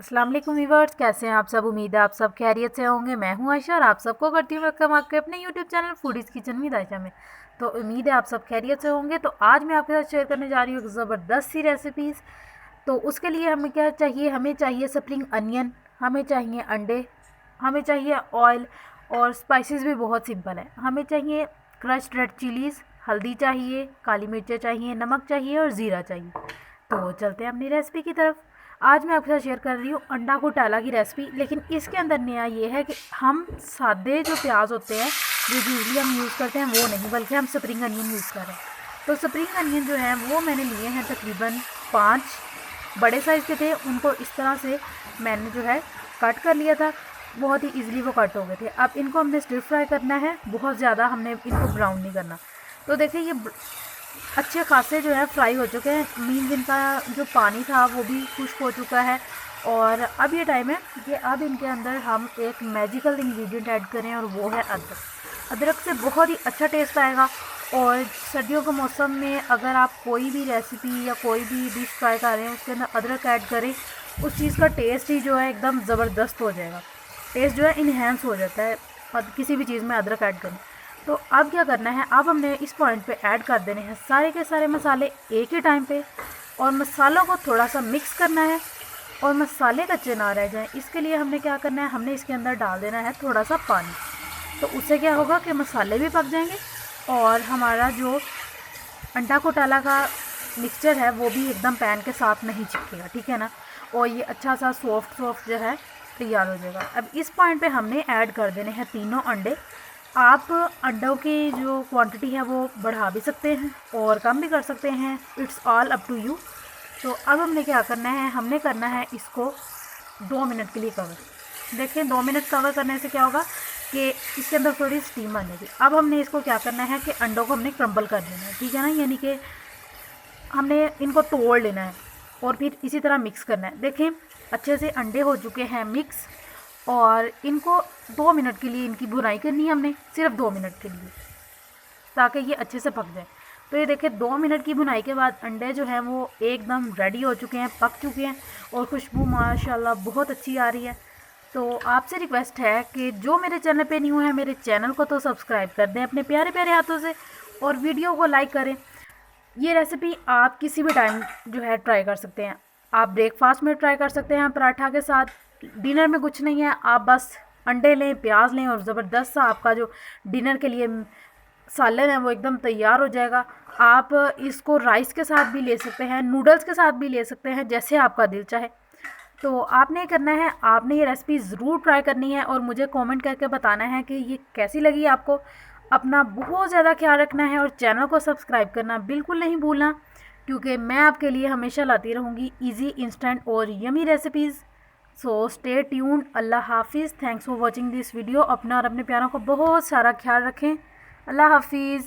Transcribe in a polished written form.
अस्सलाम वालेकुम व्यूअर्स, कैसे हैं आप सब। उम्मीद है आप सब खैरियत से होंगे। मैं हूं आयशा और आप सबको करती हूँ वेलकम आपके अपने YouTube channel foodies kitchen with Ayesha में। तो उम्मीद है आप सब खैरियत से होंगे। तो आज मैं आपके साथ शेयर करने जा रही हूँ एक ज़बरदस्त सी रेसिपीज़। तो उसके लिए हमें क्या चाहिए, हमें चाहिए स्प्रिंग अनियन, हमें चाहिए अंडे, हमें चाहिए ऑयल और स्पाइसेस भी बहुत सिंपल है। हमें चाहिए क्रश्ड रेड चिलीज़, हल्दी चाहिए, काली मिर्चें चाहिए, नमक चाहिए और ज़ीरा चाहिए। तो चलते हैं अपनी रेसिपी की तरफ। आज मैं आपके साथ शेयर कर रही हूँ अंडा घोटाला की रेसिपी। लेकिन इसके अंदर नया ये है कि हम सादे जो प्याज होते हैं जो यूजली हम यूज़ करते हैं वो नहीं, बल्कि हम स्प्रिंग अनियन यूज़ कर रहे हैं। तो स्प्रिंग अनियन जो है वो मैंने लिए हैं तकरीबन 5 बड़े साइज़ के थे। उनको इस तरह से मैंने जो है कट कर लिया था, बहुत ही ईजिली वो कट हो गए थे। अब इनको हमने स्टिर फ्राई करना है, बहुत ज़्यादा हमने इनको ब्राउन नहीं करना। तो देखिए ये अच्छे खासे जो है फ्राई हो चुके हैं, मीन जिनका जो पानी था वो भी खुश्क हो चुका है। और अब ये टाइम है कि अब इनके अंदर हम एक मैजिकल इंग्रेडिएंट ऐड करें और वो है अदरक। अदरक से बहुत ही अच्छा टेस्ट आएगा। और सर्दियों के मौसम में अगर आप कोई भी रेसिपी या कोई भी डिश ट्राई कर रहे हैं उसके अंदर अदरक ऐड करें, उस चीज़ का टेस्ट ही जो है एकदम ज़बरदस्त हो जाएगा। टेस्ट जो है इन्हेंस हो जाता है किसी भी चीज़ में अदरक ऐड करें। तो अब क्या करना है, अब हमने इस पॉइंट पे ऐड कर देने हैं सारे के सारे मसाले एक ही टाइम पे। और मसालों को थोड़ा सा मिक्स करना है और मसाले कच्चे ना रह जाएं, इसके लिए हमने क्या करना है, हमने इसके अंदर डाल देना है थोड़ा सा पानी। तो उससे क्या होगा कि मसाले भी पक जाएंगे और हमारा जो अंडा घोटाला का मिक्सचर है वो भी एकदम पैन के साथ नहीं चिपकेगा, ठीक है ना। और ये अच्छा सा सॉफ्ट सॉफ्ट जो है तैयार हो जाएगा। अब इस पॉइंट पे हमने ऐड कर देने हैं तीनों अंडे। आप अंडों की जो क्वांटिटी है वो बढ़ा भी सकते हैं और कम भी कर सकते हैं, it's all up to you. तो अब हमने क्या करना है, हमने करना है इसको 2 मिनट के लिए कवर। देखें 2 मिनट कवर करने से क्या होगा कि इसके अंदर थोड़ी स्टीम आनेगी। अब हमने इसको क्या करना है कि अंडों को हमने क्रम्बल कर देना है, ठीक है ना, यानी कि हमने इनको तोड़ लेना है और फिर इसी तरह मिक्स करना है। देखें अच्छे से अंडे हो चुके हैं मिक्स और इनको 2 मिनट के लिए इनकी भुनाई करनी है हमने, सिर्फ 2 मिनट के लिए, ताकि ये अच्छे से पक जाए। तो ये देखिए 2 मिनट की भुनाई के बाद अंडे जो हैं वो एकदम रेडी हो चुके हैं, पक चुके हैं और खुशबू माशाल्लाह बहुत अच्छी आ रही है। तो आपसे रिक्वेस्ट है कि जो मेरे चैनल पे न्यू है मेरे चैनल को तो सब्सक्राइब कर दें अपने प्यारे प्यारे हाथों से और वीडियो को लाइक करें। ये रेसिपी आप किसी भी टाइम जो है ट्राई कर सकते हैं। आप ब्रेकफास्ट में ट्राई कर सकते हैं पराठा के साथ, डिनर में कुछ नहीं है, आप बस अंडे लें, प्याज लें और ज़बरदस्त सा आपका जो डिनर के लिए सालन है वो एकदम तैयार हो जाएगा। आप इसको राइस के साथ भी ले सकते हैं, नूडल्स के साथ भी ले सकते हैं, जैसे आपका दिल चाहे। तो आपने करना है, आपने ये रेसिपी ज़रूर ट्राई करनी है और मुझे कमेंट करके बताना है कि ये कैसी लगी आपको। अपना बहुत ज़्यादा ख्याल रखना है और चैनल को सब्सक्राइब करना बिल्कुल नहीं भूलना, क्योंकि मैं आपके लिए हमेशा लाती रहूँगी इजी, इंस्टेंट और yummy recipes. So stay tuned. अल्लाह हाफिज़। Thanks for watching this video. अपना और अपने प्यारों को बहुत सारा ख्याल रखें। अल्लाह हाफिज़।